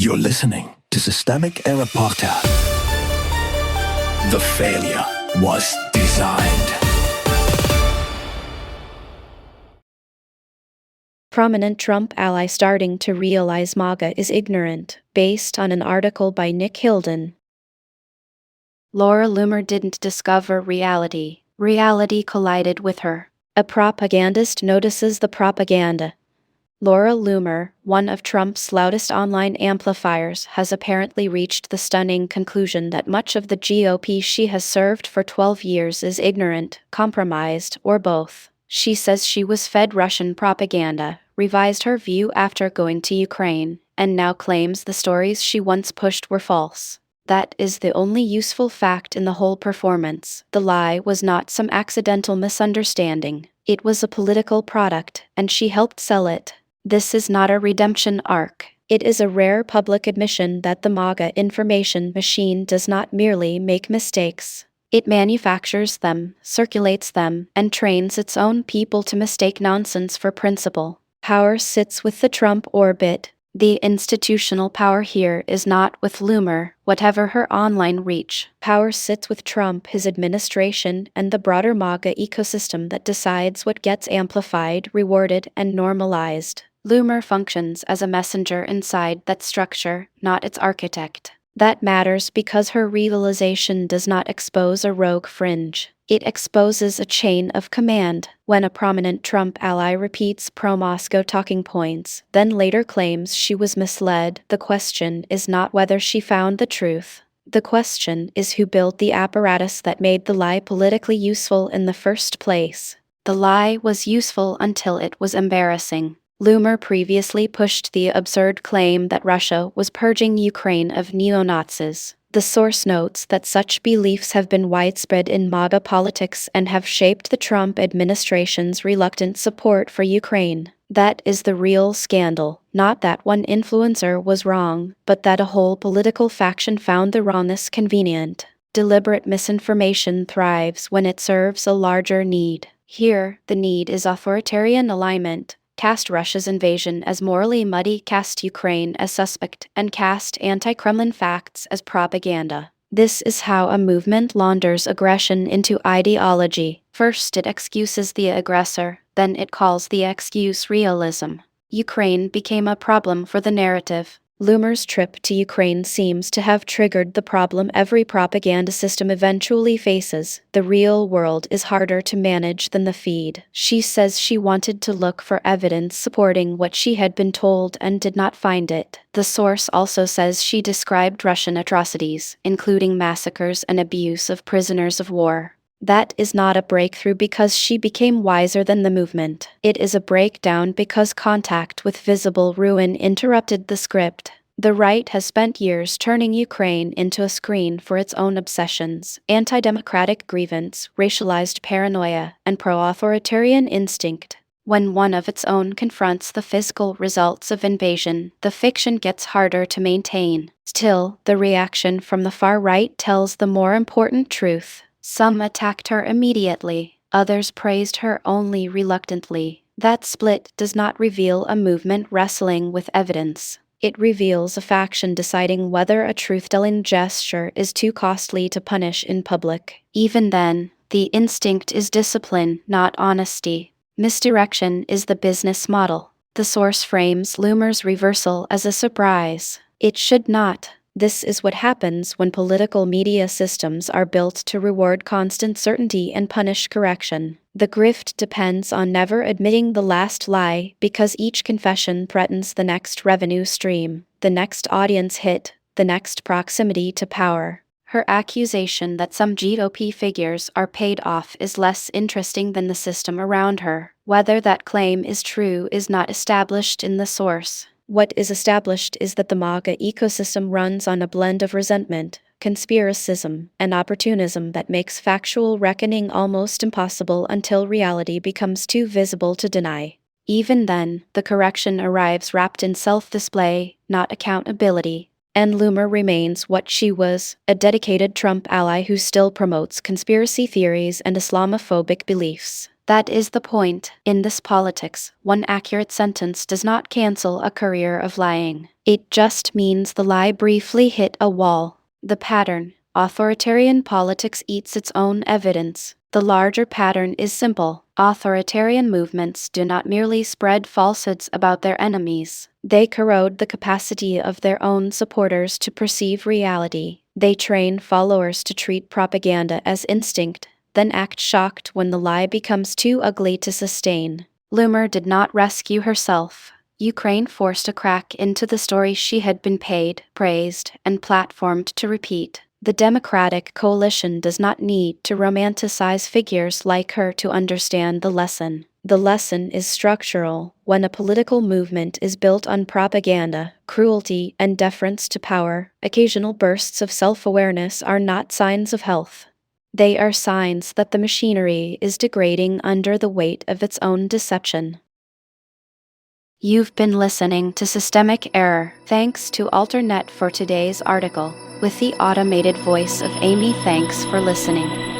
You're listening to Systemic Error Podcast. The failure was designed. Prominent Trump ally starting to realize MAGA is ignorant, based on an article by Nick Hilden. Laura Loomer didn't discover reality. Reality collided with her. A propagandist notices the propaganda. Laura Loomer, one of Trump's loudest online amplifiers, has apparently reached the stunning conclusion that much of the GOP she has served for 12 years is ignorant, compromised, or both. She says she was fed Russian propaganda, revised her view after going to Ukraine, and now claims the stories she once pushed were false. That is the only useful fact in the whole performance. The lie was not some accidental misunderstanding. It was a political product, and she helped sell it. This is not a redemption arc. It is a rare public admission that the MAGA information machine does not merely make mistakes. It manufactures them, circulates them, and trains its own people to mistake nonsense for principle. Power sits with the Trump orbit. The institutional power here is not with Loomer, whatever her online reach. Power sits with Trump, his administration, and the broader MAGA ecosystem that decides what gets amplified, rewarded, and normalized. Loomer functions as a messenger inside that structure, not its architect. That matters because her realization does not expose a rogue fringe. It exposes a chain of command. When a prominent Trump ally repeats pro-Moscow talking points, then later claims she was misled, the question is not whether she found the truth. The question is who built the apparatus that made the lie politically useful in the first place. The lie was useful until it was embarrassing. Loomer previously pushed the absurd claim that Russia was purging Ukraine of neo-Nazis. The source notes that such beliefs have been widespread in MAGA politics and have shaped the Trump administration's reluctant support for Ukraine. That is the real scandal. Not that one influencer was wrong, but that a whole political faction found the wrongness convenient. Deliberate misinformation thrives when it serves a larger need. Here, the need is authoritarian alignment. Cast Russia's invasion as morally muddy, cast Ukraine as suspect, and cast anti-Kremlin facts as propaganda. This is how a movement launders aggression into ideology. First it excuses the aggressor, then it calls the excuse realism. Ukraine became a problem for the narrative. Loomer's trip to Ukraine seems to have triggered the problem every propaganda system eventually faces. The real world is harder to manage than the feed. She says she wanted to look for evidence supporting what she had been told and did not find it. The source also says she described Russian atrocities, including massacres and abuse of prisoners of war. That is not a breakthrough because she became wiser than the movement. It is a breakdown because contact with visible ruin interrupted the script. The right has spent years turning Ukraine into a screen for its own obsessions, anti-democratic grievance, racialized paranoia, and pro-authoritarian instinct. When one of its own confronts the physical results of invasion, the fiction gets harder to maintain. Still, the reaction from the far right tells the more important truth. Some attacked her immediately, others praised her only reluctantly. That split does not reveal a movement wrestling with evidence. It reveals a faction deciding whether a truth-telling gesture is too costly to punish in public. Even then, the instinct is discipline, not honesty. Misdirection is the business model. The source frames Loomer's reversal as a surprise. It should not. This is what happens when political media systems are built to reward constant certainty and punish correction. The grift depends on never admitting the last lie because each confession threatens the next revenue stream, the next audience hit, the next proximity to power. Her accusation that some GOP figures are paid off is less interesting than the system around her. Whether that claim is true is not established in the source. What is established is that the MAGA ecosystem runs on a blend of resentment, conspiracism, and opportunism that makes factual reckoning almost impossible until reality becomes too visible to deny. Even then, the correction arrives wrapped in self-display, not accountability, and Loomer remains what she was, a dedicated Trump ally who still promotes conspiracy theories and Islamophobic beliefs. That is the point. In this politics, one accurate sentence does not cancel a career of lying. It just means the lie briefly hit a wall. The pattern: authoritarian politics eats its own evidence. The larger pattern is simple. Authoritarian movements do not merely spread falsehoods about their enemies. They corrode the capacity of their own supporters to perceive reality. They train followers to treat propaganda as instinct, then act shocked when the lie becomes too ugly to sustain. Loomer did not rescue herself. Ukraine forced a crack into the story she had been paid, praised, and platformed to repeat. The Democratic coalition does not need to romanticize figures like her to understand the lesson. The lesson is structural. When a political movement is built on propaganda, cruelty, and deference to power, occasional bursts of self-awareness are not signs of health. They are signs that the machinery is degrading under the weight of its own deception. You've been listening to Systemic Error. Thanks to Alternet for today's article, with the automated voice of Amy. Thanks for listening.